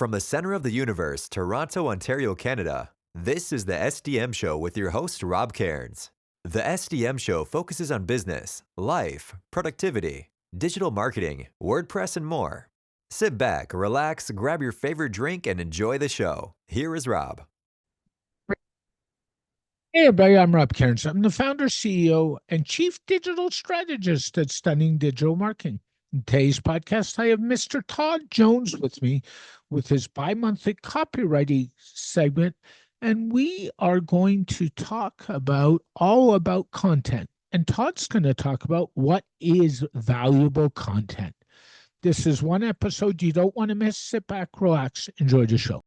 From the center of the universe, Toronto, Ontario, Canada, this is the SDM Show with your host, Rob Cairns. The SDM Show focuses on business, life, productivity, digital marketing, WordPress, and more. Sit back, relax, grab your favorite drink, and enjoy the show. Here is Rob. Hey everybody, I'm Rob Cairns. I'm the founder, CEO, and Chief Digital Strategist at Stunning Digital Marketing. In today's podcast, I have Mr. Todd Jones with me with his bi-monthly copywriting segment, and we are going to talk all about content. And Todd's going to talk about what is valuable content. This is one episode you don't want to miss. Sit back, relax, enjoy the show.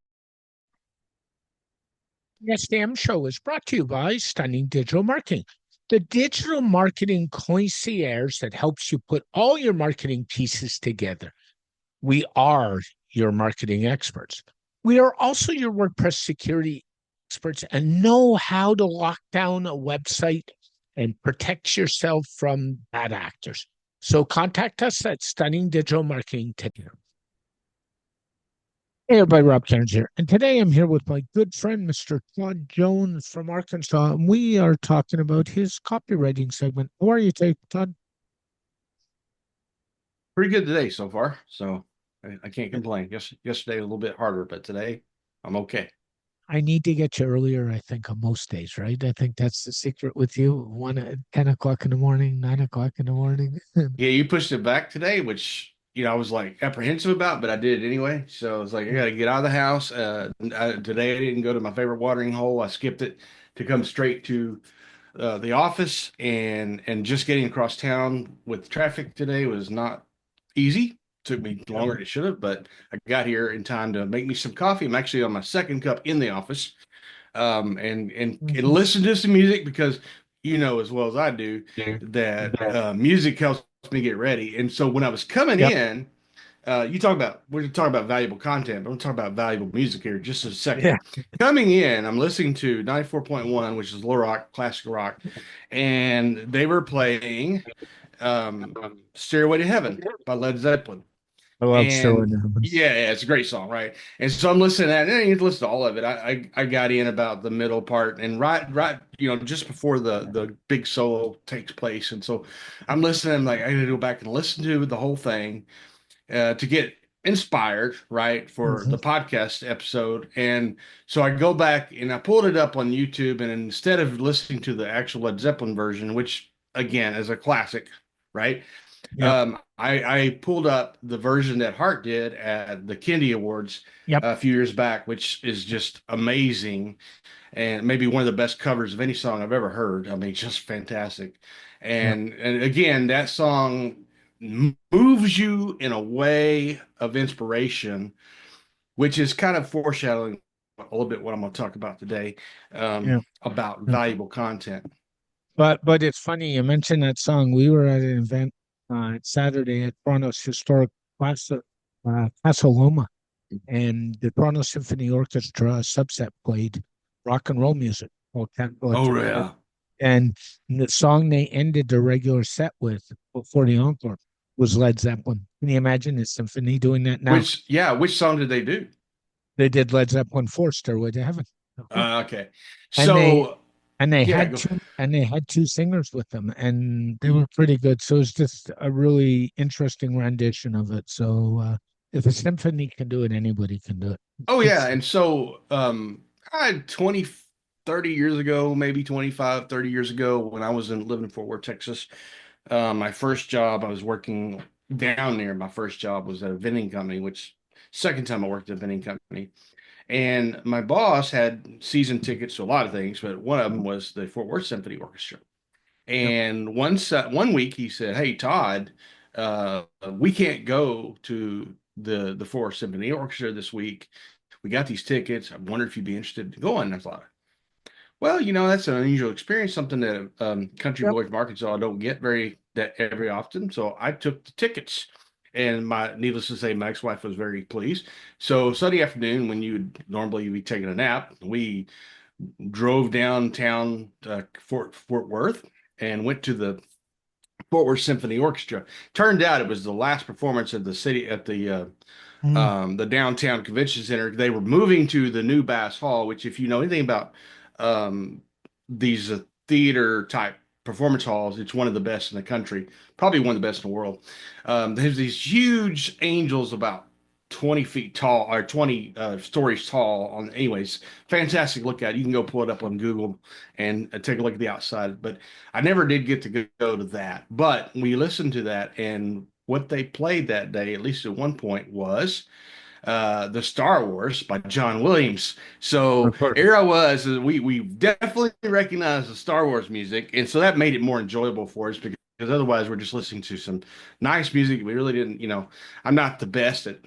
The SDM Show is brought to you by Stunning Digital Marketing, the digital marketing concierge that helps you put all your marketing pieces together. We are your marketing experts. We are also your WordPress security experts and know how to lock down a website and protect yourself from bad actors. So contact us at Stunning Digital Marketing today. Hey everybody, Rob Cairns here. And today I'm here with my good friend, Mr. Todd Jones from Arkansas, and we are talking about his copywriting segment. How are you today, Todd? Pretty good today so far, so I can't complain. Yesterday a little bit harder, but today I'm okay. I need to get you earlier, I think, on most days, right? I think that's the secret with you. 10 o'clock in the morning, 9 o'clock in the morning. Yeah, you pushed it back today, which I was like apprehensive about, but I did it anyway. So I was like, I got to get out of the house. Today I didn't go to my favorite watering hole. I skipped it to come straight to the office, and just getting across town with traffic today was not easy. Took me longer than it should have, but I got here in time to make me some coffee. I'm actually on my second cup in the office, and listen to some music because as well as I do that music helps me get ready. And so when I was coming in, we're talking about valuable content, but I'm talking about valuable music here in just a second. Yeah. Coming in, I'm listening to 94.1, which is low rock, classic rock, and they were playing Stairway to Heaven by Led Zeppelin. I love Stairway to Heaven. Yeah, it's a great song, right? And so I'm listening to that, and I didn't listen to all of it. I got in about the middle part, and right, just before the big solo takes place. And so I'm listening. I'm like, I got to go back and listen to the whole thing to get inspired, right, for the podcast episode. And so I go back and I pulled it up on YouTube, and instead of listening to the actual Led Zeppelin version, which again is a classic, right? Yep. I pulled up the version that Hart did at the Kennedy Awards a few years back, which is just amazing, and maybe one of the best covers of any song I've ever heard. I mean, just fantastic. And again, that song moves you in a way of inspiration, which is kind of foreshadowing a little bit what I'm going to talk about today, about valuable content. But it's funny you mentioned that song. We were at an event Saturday at Toronto's historic Casa Loma, and the Toronto Symphony Orchestra subset played rock and roll music. Oh yeah. And the song they ended the regular set with before the encore was Led Zeppelin. Can you imagine the symphony doing that now? Which song did they do? They did Led Zeppelin 4, Stairway to Heaven. Okay. And they had two singers with them, and they were pretty good. So it was just a really interesting rendition of it. So if a symphony can do it, anybody can do it. Oh yeah. And so 30 years ago, maybe 25, 30 years ago, when I was living in Fort Worth, Texas, my first job, I was working down there. My first job was at a vending company, which second time I worked at a vending company. And my boss had season tickets to a lot of things, but one of them was the Fort Worth Symphony Orchestra. And one week he said, "Hey, Todd, we can't go to the Fort Worth Symphony Orchestra this week. We got these tickets. I wonder if you'd be interested in going." And I thought, well, that's an unusual experience, something that country boy from Arkansas don't get very often. So I took the tickets. And needless to say, my ex-wife was very pleased. So Sunday afternoon, when you'd normally be taking a nap, we drove downtown Fort Worth and went to the Fort Worth Symphony Orchestra. Turned out it was the last performance of the city at the Mm. the downtown convention center. They were moving to the new Bass Hall, which, if you know anything about um, these theater type performance halls, it's one of the best in the country, probably one of the best in the world. There's these huge angels about 20 feet tall or 20 stories tall. On, anyways, fantastic look at it. You can go pull it up on Google and take a look at the outside. But I never did get to go to that. But we listened to that, and what they played that day, at least at one point, was the Star Wars by John Williams. So Of course. here I was, we definitely recognized the Star Wars music, and so that made it more enjoyable for us because otherwise we're just listening to some nice music. We really didn't, I'm not the best at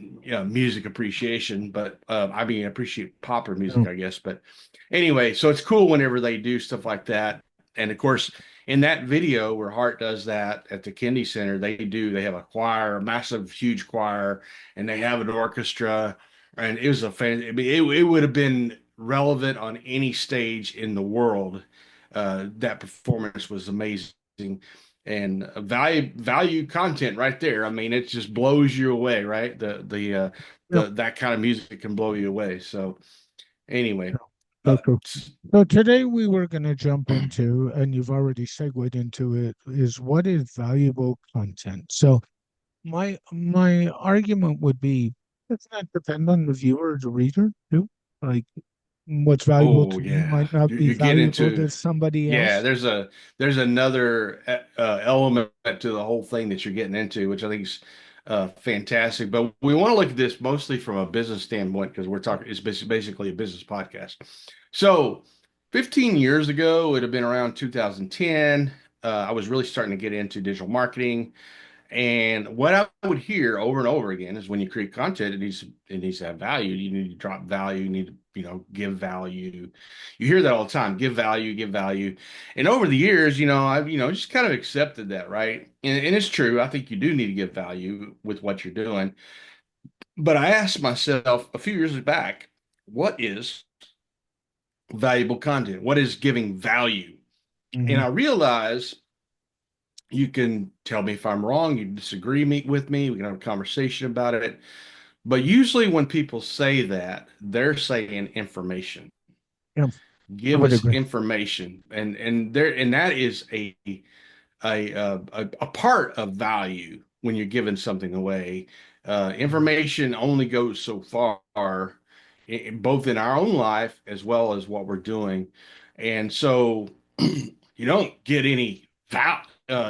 music appreciation, but I mean, I appreciate popular music, Mm. I guess. But anyway, so it's cool whenever they do stuff like that. And of course, in that video where Hart does that at the Kennedy Center, they have a choir, a massive, huge choir, and they have an orchestra. And it was a fan. I mean, it would have been relevant on any stage in the world. That performance was amazing, and value content right there. I mean, it just blows you away, right? Yep. That kind of music can blow you away. So anyway, So uh, true. So today we were going to jump into, and you've already segued into it, is what is valuable content. So my argument would be, doesn't that depend on the viewer or the reader too? Like what's valuable oh to me yeah, might not be you get valuable into to somebody yeah. else. There's another element to the whole thing that you're getting into, which I think is fantastic. But we want to look at this mostly from a business standpoint because we're talking. It's basically a business podcast. So 15 years ago, it would have been around 2010. I was really starting to get into digital marketing. And what I would hear over and over again is when you create content, it needs to have value. You need to drop value. You need to, give value. You hear that all the time. Give value, give value. And over the years, I've, just kind of accepted that, right? And it's true. I think you do need to give value with what you're doing. But I asked myself a few years back, what is valuable content? What is giving value? And Mhm. I realized you can tell me if I'm wrong, you disagree with me, we can have a conversation about it. But usually when people say that, they're saying information. Yeah, I Give would us agree. information. And that is a part of value when you're giving something away. Mhm. Information only goes so far, both in our own life as well as what we're doing. And so you don't get any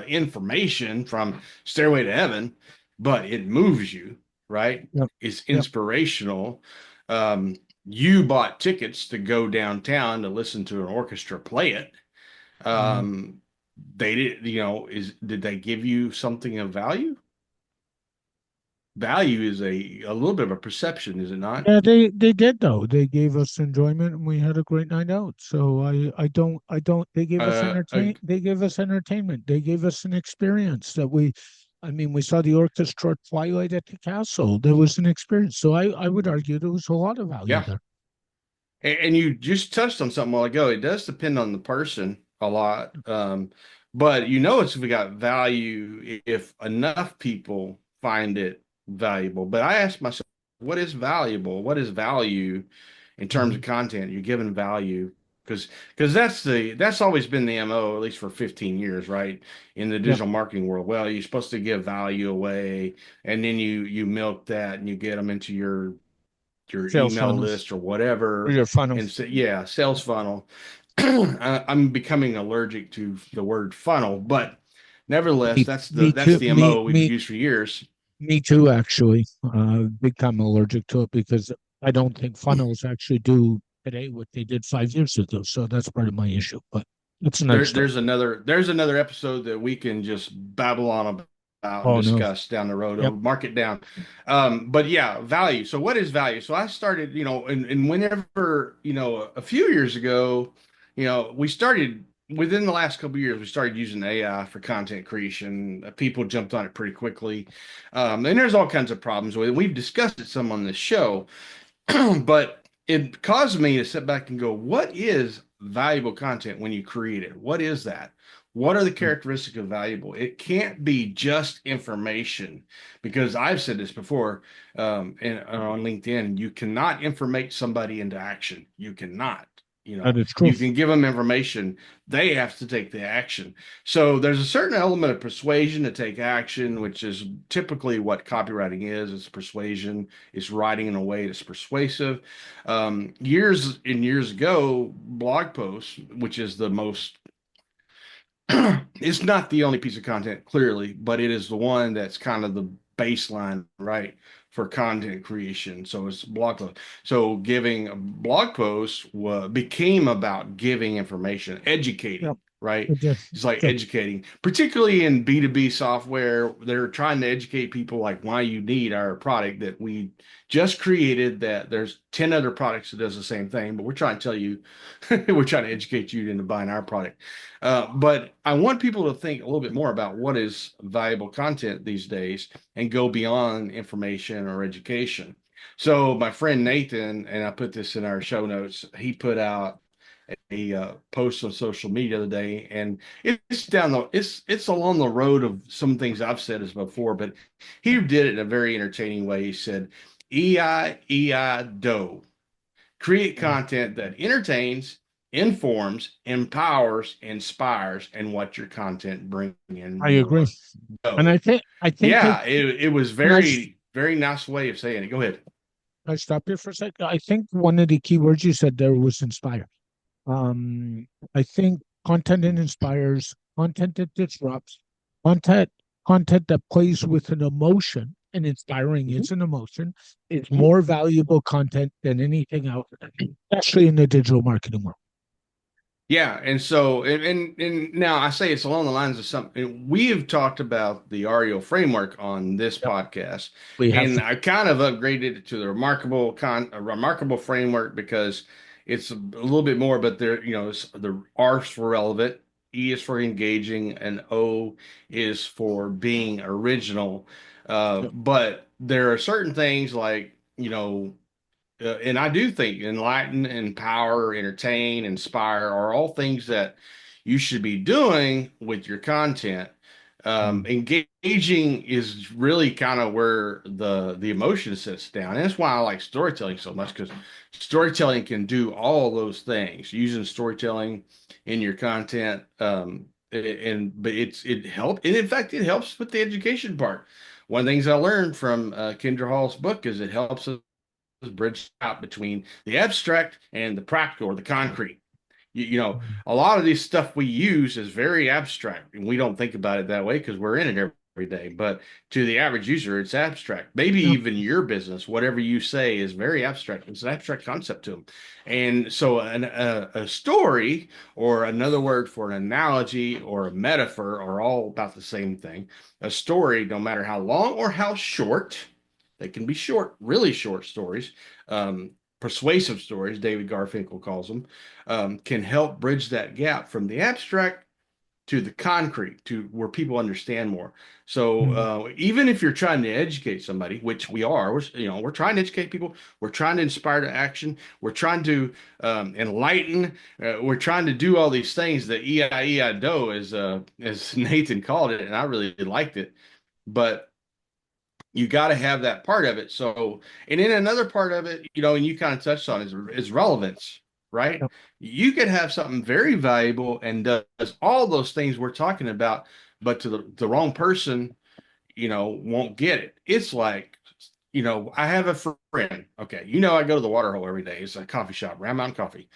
information from Stairway to Heaven, but it moves you, right? Yep. It's Yep. inspirational. Um, you bought tickets to go downtown to listen to an orchestra play it. Mhm. Um, they did, did they give you something of value? Value is a little bit of a perception, is it not? Yeah, they did though. They gave us enjoyment and we had a great night out. So I don't they gave us Uh, they gave us entertainment. They gave us an experience that I mean we saw the orchestra Twilight at the castle. There was an experience. So I would argue there was a lot of value yeah. there. And you just touched on something a while ago. It does depend on the person a lot. But it's we got value if enough people find it valuable. But I asked myself, what is valuable? What is value in terms Mhm. of content? You're giving value because that's always been the MO, at least for 15 years, right? In the Yep. digital marketing world. Well, you're supposed to give value away, and then you milk that and you get them into your Sales email funnel list or or whatever. your funnel. And so, yeah, sales funnel. I'm becoming allergic to the word funnel, but nevertheless, Me, that's the me that's too. the MO we've used for years. Me too, actually. Big time allergic to it because I don't think funnels actually do today what they did 5 years ago. So that's part of my issue. But it's another There, story. there's another episode that we can just babble on about and Oh no. discuss down the road. Yep. Or mark it down. But yeah, value. So what is value? So I started, and whenever, a few years ago, we started within the last couple of years, we started using AI for content creation. People jumped on it pretty quickly. And there's all kinds of problems with it. We've discussed it some on this show. But it caused me to sit back and go, what is valuable content when you create it? What is that? What are the characteristics of valuable? It can't be just information, because I've said this before, and on LinkedIn, you cannot informate somebody into action. You cannot. That is true. You can give them information, they have to take the action. So there's a certain element of persuasion to take action, which is typically what copywriting is. It's persuasion. It's writing in a way that's persuasive. Years and years ago, blog posts, which is the most it's not the only piece of content, clearly, but it is the one that's kind of the baseline, right, for content creation. So it's blog post. So giving a blog post became about giving information, educating, Yep. right? It did. It's like Good. educating, particularly in B2B software. They're trying to educate people like why you need our product that we just created, that there's 10 other products that does the same thing, but we're trying to tell you, we're trying to educate you into buying our product. But I want people to think a little bit more about what is valuable content these days and go beyond information or education. So my friend Nathan, and I put this in our show notes, he put out a post on social media the other day, and it's along the road of some things I've said as before, but he did it in a very entertaining way. He said, EI, create content that entertains, informs, empowers, inspires, and what your content bring in I agree. more dough. And I think Yeah, it was Nice. very nice way of saying it. Go ahead. I stop you for a second. I think one of the key words you said there was inspire. Um, I think content that inspires, content that disrupts, content content that plays with an emotion, and inspiring Mhm. is an emotion, is Mhm. more valuable content than anything else, especially in the digital marketing world. Yeah, and so and now I say it's along the lines of something we have talked about the REO framework on this Yep. podcast, We have and I kind of upgraded it to the a remarkable framework because it's a little bit more, but there, the R is for relevant, E is for engaging, and O is for being original. yep. But there are certain things like, and I do think enlighten, empower, entertain, inspire are all things that you should be doing with your content. Engaging is really kind of where the emotion sits down. And that's why I like storytelling so much, because storytelling can do all those things. Using storytelling in your content, but it helps. And in fact, it helps with the education part. One of the things I learned from Kendra Hall's book is it helps us bridge out between the abstract and the practical or the concrete. A lot of these stuff we use is very abstract, and we don't think about it that way because we're in it every day. But to the average user, it's abstract. Maybe Yep. even your business, whatever you say, is very abstract. It's an abstract concept to them. And so a story, or another word for an analogy or a metaphor, are all about the same thing. A story, no matter how long or how short, they can be short, really short stories, persuasive stories, David Garfinkel calls them, can help bridge that gap from the abstract to the concrete, to where people understand more. So even if you're trying to educate somebody, which we are, we're trying to educate people, we're trying to inspire to action, we're trying to enlighten, we're trying to do all these things. The EIEIDO, as Nathan called it, and I really liked it, but you got to have that part of it. So, and then another part of it, and you kind of touched on is relevance, right? Yep. You could have something very valuable and does all those things we're talking about, but to the wrong person, won't get it. It's like, I have a friend. Okay, I go to the water hole every day. It's a coffee shop, Round Mountain Coffee.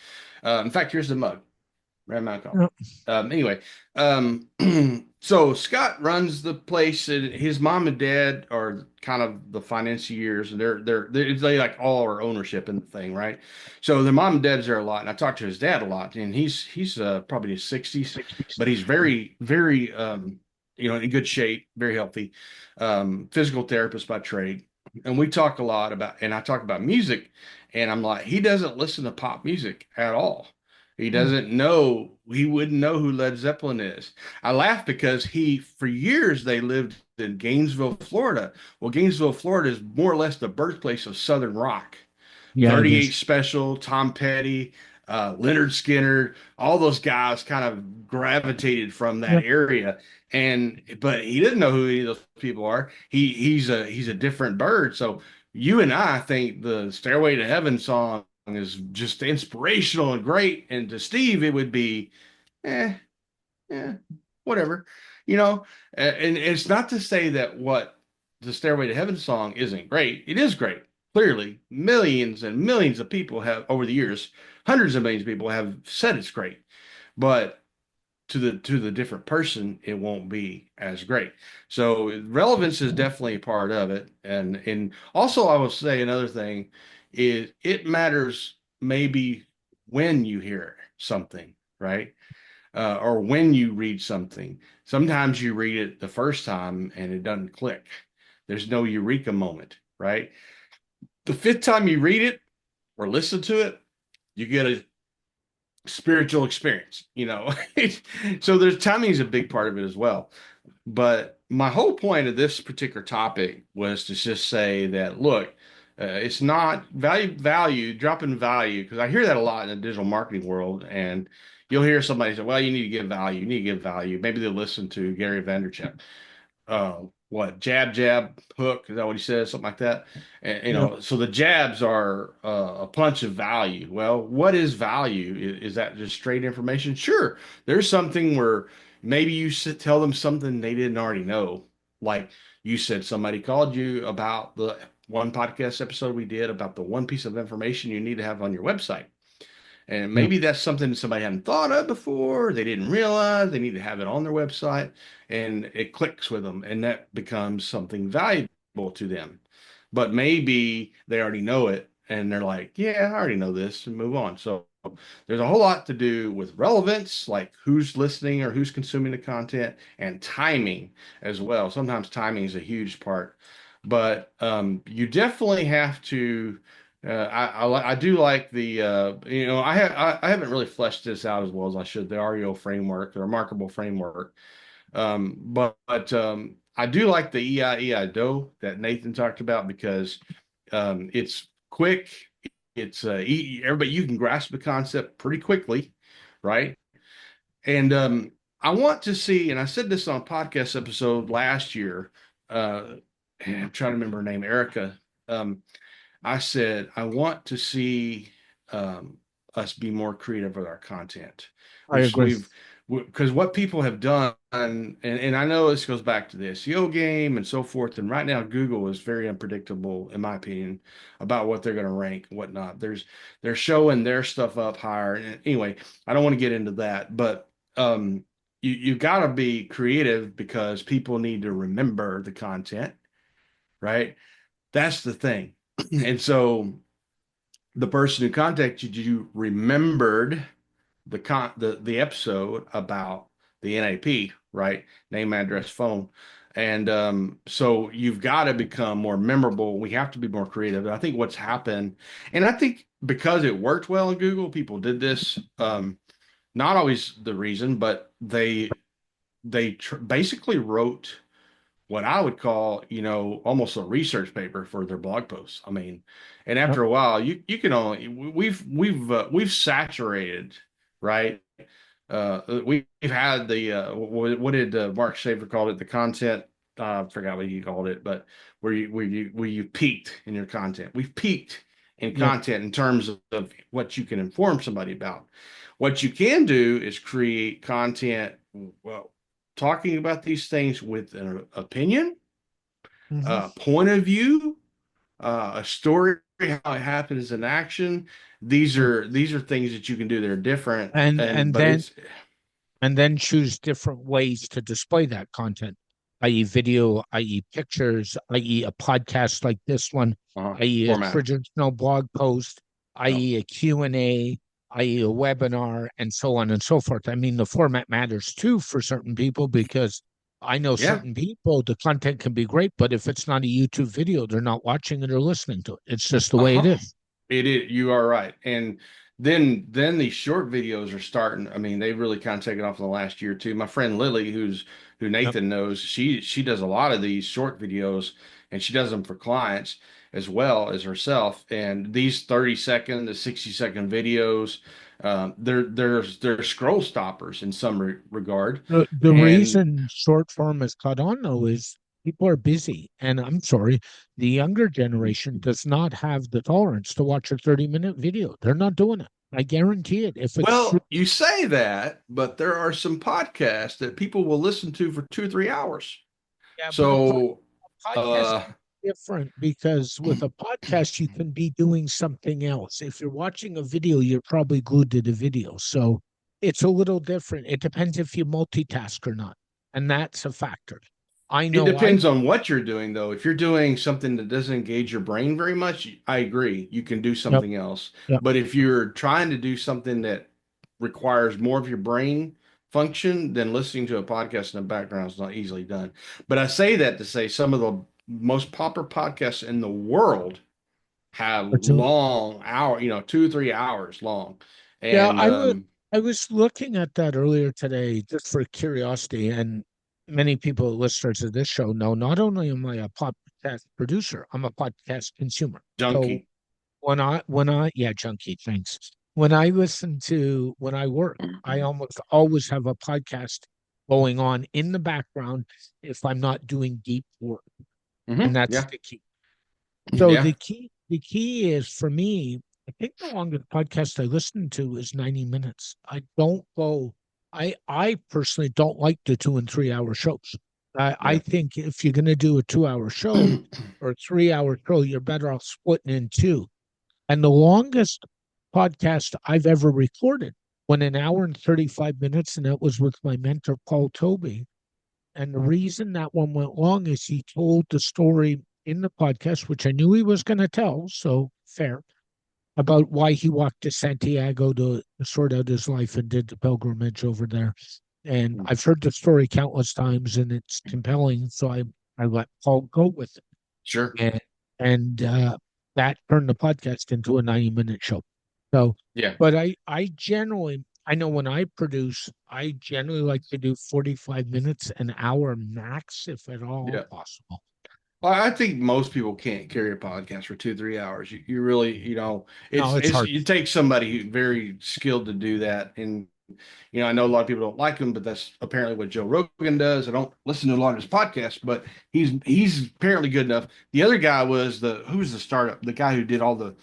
In fact, here's the mug. Red Mountain Coffee. Yep. Anyway, so Scott runs the place, and his mom and dad are kind of the financiers, and they like all our ownership in the thing, right? So the mom and dad's there a lot, and I talk to his dad a lot, and he's probably in his 60s, but he's very very in good shape, very healthy, physical therapist by trade, and we talk a lot about, and I talk about music, and I'm like, he doesn't listen to pop music at all. He doesn't know, he wouldn't know who Led Zeppelin is. I laugh because for years, they lived in Gainesville, Florida. Well, Gainesville, Florida is more or less the birthplace of Southern rock. Yeah, it 38 is. Special, Tom Petty, Leonard Skinner, all those guys kind of gravitated from that Yep. area. But he didn't know who any of those people are. He's a different bird. So you and I think the Stairway to Heaven song is just inspirational and great. And to Steve, it would be, eh, yeah, whatever, you know. And it's not to say that what the Stairway to Heaven song isn't great. It is great. Clearly, millions and millions of people have over the years, hundreds of millions of people have said it's great, but to the different person, it won't be as great. So relevance is definitely a part of it. And also I will say another thing is it matters maybe when you hear something, right? Or when you read something. Sometimes you read it the first time and it doesn't click. There's no eureka moment, right? The fifth time you read it or listen to it, you get a spiritual experience, you know. So there's timing is a big part of it as well. But my whole point of this particular topic was to just say that, look, it's not dropping value, because I hear that a lot in the digital marketing world. And you'll hear somebody say, well, you need to give value. You need to give value. Maybe they'll listen to Gary Vaynerchuk. What jab, jab, hook? Is that what he says? Something like that. And, Yep. so the jabs are a punch of value. Well, what is value? Is that just straight information? Sure. There's something where maybe you tell them something they didn't already know. Like you said, somebody called you about the one podcast episode we did about the one piece of information you need to have on your website. And Yep. maybe that's something somebody hadn't thought of before. They didn't realize they need to have it on their website, and it clicks with them, and that becomes something valuable to them. But maybe they already know it and they're like, yeah, I already know this, and move on. So there's a whole lot to do with relevance, like who's listening or who's consuming the content, and timing as well. Sometimes timing is a huge part, but you definitely have to. I do like the I haven't really fleshed this out as well as I should, the REO framework, the remarkable framework. But I do like the EIEIDO that Nathan talked about, because it's quick. It's everybody, you can grasp the concept pretty quickly, right? And I want to see, and I said this on a podcast episode last year. I'm trying to remember her name, Erica. I said, I want to see us be more creative with our content. I agree. Because what people have done, and I know this goes back to the SEO game and so forth. And right now, Google is very unpredictable, in my opinion, about what they're going to rank and whatnot. They're showing their stuff up higher. And anyway, I don't want to get into that, but you got to be creative because people need to remember the content, right? That's the thing. And so the person who contacted you remembered the episode about the NAP, right? Name, address, phone. And so you've got to become more memorable. We have to be more creative. And I think what's happened, and I think because it worked well in Google, people did this. Not always the reason, but they basically wrote what I would call, almost a research paper for their blog posts. I mean, and Yep. after a while, you can only we've saturated, right? We've had the what did Mark Schaefer call it? The content. I forgot what he called it, but where you peaked in your content. We've peaked in Yep. content in terms of what you can inform somebody about. What you can do is create content, well, talking about these things with an opinion, Mhm. point of view, a story, how it happens in action. These Yep. are these are things that you can do that are different, And and and but then it's and then choose different ways to display that content, i.e. video, i.e. pictures, i.e. a podcast like this one, i.e. a formatting. traditional blog post, No. i.e. a Q&A, i.e. a webinar, and so on and so forth. I mean, the format matters too for certain people, because I know Yeah. certain people, the content can be great, but if it's not a YouTube video, they're not watching it or listening to it. It's just the way it Uh-huh. is. It is. You are right. And then these short videos are starting. I mean, they've really kind of taken off in the last year or two. My friend Lily, who Yep. Nathan knows, she does a lot of these short videos, and she does them for clients. as well as herself. And these 30-second to 60-second videos, they're scroll stoppers in some regard. The And reason short form has caught on though is people are busy. And I'm sorry, the younger generation does not have the tolerance to watch a 30-minute video. They're not doing it. I guarantee it. If it's true, well, you say that, but there are some podcasts that people will listen to for 2 or 3 hours. yeah, but So, podcast is uh, different because with a podcast you can be doing something else. If you're watching a video, you're probably glued to the video. So it's a little different. It depends if you multitask or not. And that's a factor. I it know I depends on what you're doing, though. If you're doing something that doesn't engage your brain very much, I agree. You can do yep, something else. yep. But if you're trying to do something that requires more of your brain function, then listening to a podcast in the background is not easily done. But I say that to say some of the most popular podcasts in the world have long hour, 2 or 3 hours long. Yeah, And I was looking at that earlier today just for curiosity, and many people listeners of this show know not only am I a podcast producer, I'm a podcast consumer. So junkie. yeah, junkie, thanks. When I work, I almost always have a podcast going on in the background if I'm not doing deep work. And that's Yeah. the key. So Yeah. the key is for me, I think the longest podcast I listen to is 90 minutes. I don't go, I personally don't like the 2 and 3 hour shows. I Yeah. think if you're going to do a 2 hour show or a 3 hour show, you're better off splitting in two. And the longest podcast I've ever recorded went an hour and 35 minutes, and that was with my mentor, Paul Toby. And the reason that one went long is he told the story in the podcast, which I knew he was going to tell, so fair, about why he walked to Santiago to sort out his life and did the pilgrimage over there. And I've heard the story countless times, and it's compelling. So I let Paul go with it, Sure. and that turned the podcast into a 90-minute show. So, Yeah. but I generally, I know when I produce, I generally like to do 45 minutes, an hour max, if at all Yeah. possible. Well, I think most people can't carry a podcast for 2 or 3 hours. You really, No, it's hard. it takes somebody very skilled to do that. And, I know a lot of people don't like him, but that's apparently what Joe Rogan does. I don't listen to a lot of his podcasts, but he's apparently good enough. The other guy was who was the startup, the guy who did all the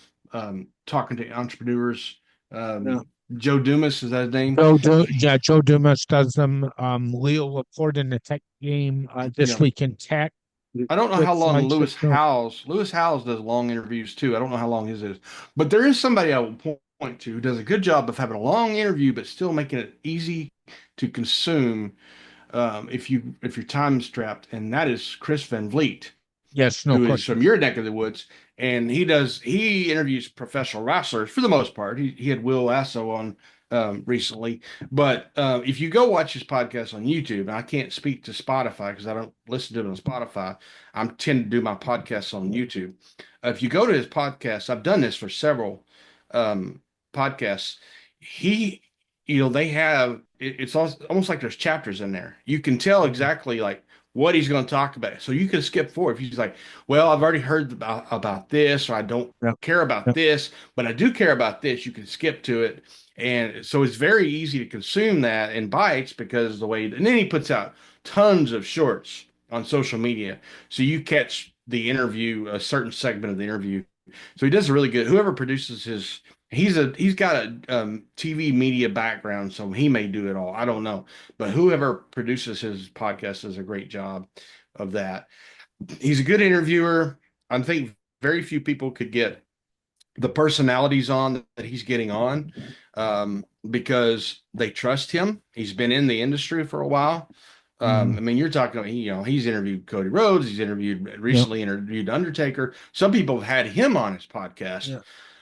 talking to entrepreneurs. Yeah. Joe Dumas, is that his name? Joe Dumas does them. Leo Laporte in the tech game. This week in tech. I don't know how long Quick Lewis Howes does long interviews too. I don't know how long his is, but there is somebody I will point to who does a good job of having a long interview, but still making it easy to consume if you're time strapped, and that is Chris Van Vliet, Yes, no who is question. from your neck of the woods, and he interviews professional wrestlers for the most part. He had Will Lasso on recently, but if you go watch his podcast on YouTube, and I can't speak to Spotify because I don't listen to it on Spotify. I tend to do my podcasts on YouTube. If you go to his podcast, I've done this for several podcasts. He, they have it's almost like there's chapters in there. You can tell exactly like what he's going to talk about. So you can skip forward. If he's like, well, I've already heard about this, or I don't care about this, but I do care about this, you can skip to it. And so it's very easy to consume that in bites because of the way, and then he puts out tons of shorts on social media. So you catch the interview, a certain segment of the interview. So he does a really good, whoever produces he's got a TV media background, so he may do it all. I don't know. But whoever produces his podcast does a great job of that. He's a good interviewer. I think very few people could get the personalities on that he's getting on because they trust him. He's been in the industry for a while. I mean, you're talking, he's interviewed Cody Rhodes. He's recently interviewed Undertaker. Some people have had him on his podcast. Yeah.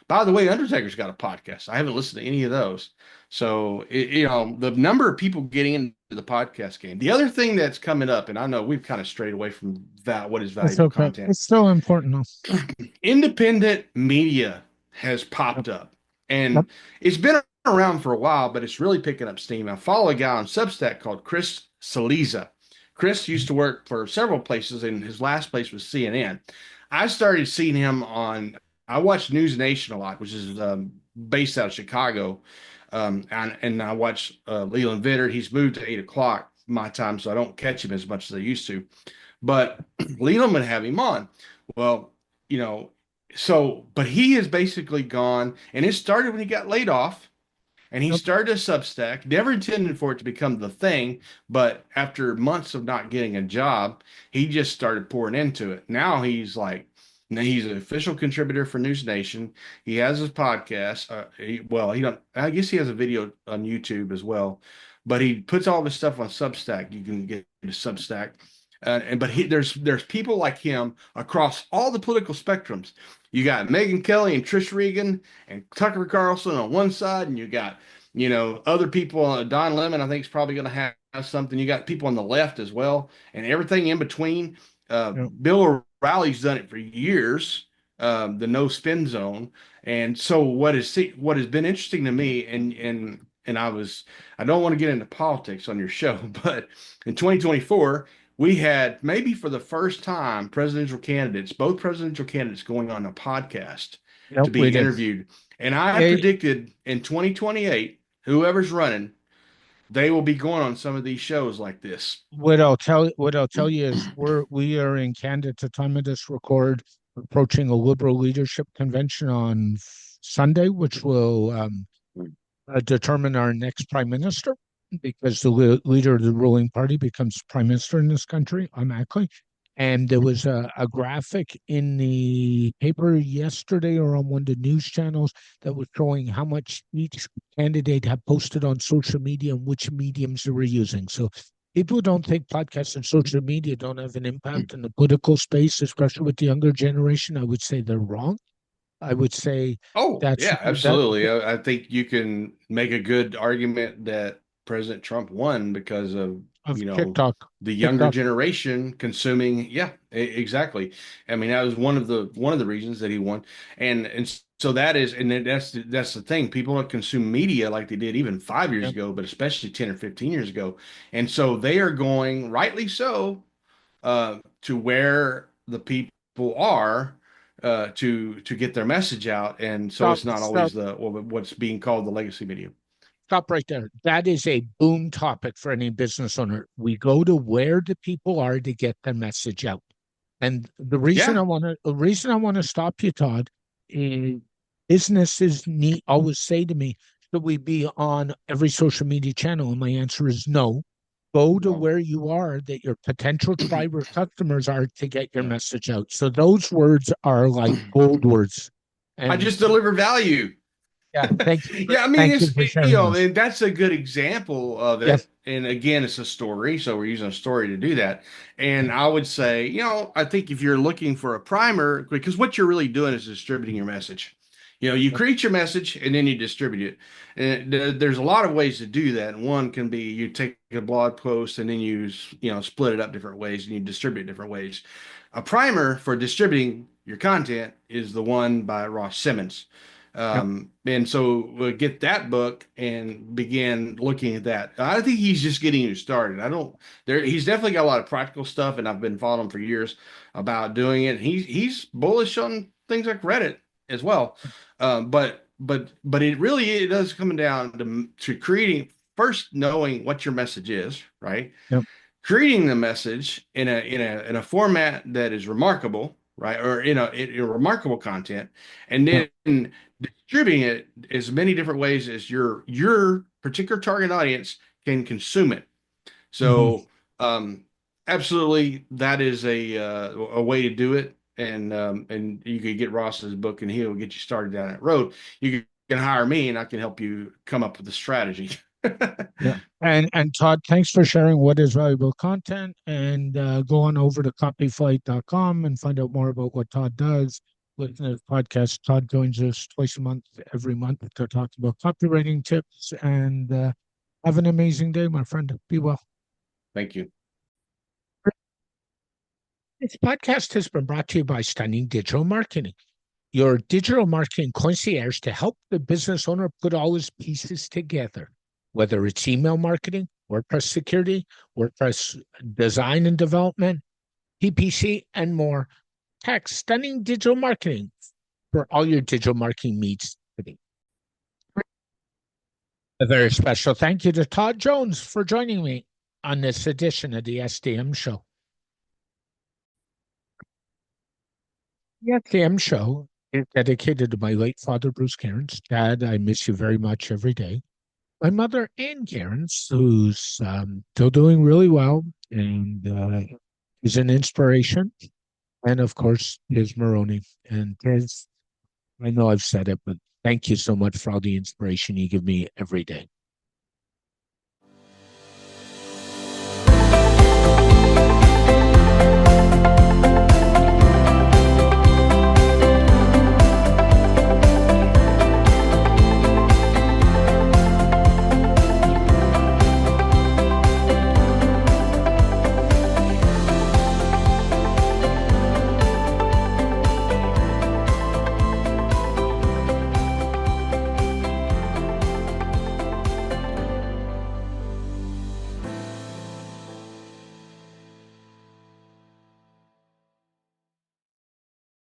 By the way, Undertaker's got a podcast. I haven't listened to any of those. So, the number of people getting into the podcast game. The other thing that's coming up, and I know we've kind of strayed away from that, what is valuable content. It's so important though. Independent media has popped up, and it's been around for a while, but it's really picking up steam. I follow a guy on Substack called Chris Saliza. Chris used to work for several places, and his last place was CNN. I started seeing him on. I watch News Nation a lot, which is based out of Chicago, and I watch Leland Vittert. He's moved to 8 o'clock my time, so I don't catch him as much as I used to. But Leland would have him on. Well, you know, but he has basically gone, and it started when he got laid off. And he Yep. started a Substack, never intended for it to become the thing, but after months of not getting a job, he just started pouring into it. Now he's an official contributor for News Nation. He has his podcast. He don't. I guess he has a video on YouTube as well, but he puts all this stuff on Substack. You can get to Substack, there's people like him across all the political spectrums. You got Megyn Kelly and Trish Regan and Tucker Carlson on one side, and you got, other people. Don Lemon, I think, is probably going to have something. You got people on the left as well, and everything in between. Yep. Bill O'Reilly's done it for years, the no spin zone. And so what has been interesting to me, and I don't want to get into politics on your show, but in 2024, we had, maybe for the first time, both presidential candidates going on a podcast Yep, to we be did. interviewed. And I Hey, predicted in 2028, whoever's running, they will be going on some of these shows like this. what I'll tell you is we are in Canada at the time of this record, approaching a liberal leadership convention on Sunday, which will determine our next prime minister, because the leader of the ruling party becomes prime minister in this country automatically. And there was a graphic in the paper yesterday or on one of the news channels that was showing how much each candidate had posted on social media and which mediums they were using. So people don't think podcasts and social media don't have an impact in the political space, especially with the younger generation. I would say they're wrong. I would say Oh, that's yeah, that absolutely. I think you can make a good argument that President Trump won because of, of you know, TikTok. the younger TikTok. generation consuming. Yeah, exactly. I mean, that was one of the reasons that he won. And so that's the thing. People don't consume media like they did even 5 years Yeah. ago, but especially 10 or 15 years ago. And so they are going, rightly so, to where the people are, to get their message out, and so Stop, it's not stop, always what's being called the legacy media. stop right there. That is a boom topic for any business owner. We go to where the people are to get the message out. And Yeah. the reason I want to stop you, Todd, is businesses need always say to me, should we be on every social media channel? And my answer is no. Go to No. where you are that your potential tribe or customers are to get your Yeah. message out. So those words are like gold words. I And just deliver value. yeah, Yeah, I mean, thank you for sharing those. and that's a good example of Yes. it. And again, it's a story, so we're using a story to do that. And I would say, I think if you're looking for a primer, because what you're really doing is distributing your message. You create your message and then you distribute it. And there's a lot of ways to do that. And one can be you take a blog post and then split it up different ways and you distribute it different ways. A primer for distributing your content is the one by Ross Simmons. Yep. And so we'll get that book and begin looking at that. I think he's just getting you started. He's definitely got a lot of practical stuff, and I've been following him for years about doing it. He's bullish on things like Reddit as well. But it does come down to creating, first knowing what your message is, right? Yep. Creating the message in a format that is remarkable, right? Or in a remarkable content, and Yep. then distributing it as many different ways as your particular target audience can consume it. Mhm. So, absolutely, that is a way to do it. And you could get Ross's book, and he'll get you started down that road. You can hire me, and I can help you come up with a strategy. Yeah. And Todd, thanks for sharing what is valuable content. And go on over to copyflight.com and find out more about what Todd does. Listen to his podcast. Todd joins us twice a month, every month, to talk about copywriting tips. And have an amazing day, my friend. Be well. Thank you. This podcast has been brought to you by Stunning Digital Marketing, your digital marketing concierge to help the business owner put all his pieces together, whether it's email marketing, WordPress security, WordPress design and development, PPC, and more. Tech, stunning digital marketing for all your digital marketing needs today. A very special thank you to Todd Jones for joining me on this edition of the SDM Show. The SDM Show is dedicated to my late father, Bruce Cairns. Dad, I miss you very much every day. My mother, Ann Cairns, who's still doing really well and is an inspiration. And of course, Tiz Maroney. And Tiz, I know I've said it, but thank you so much for all the inspiration you give me every day.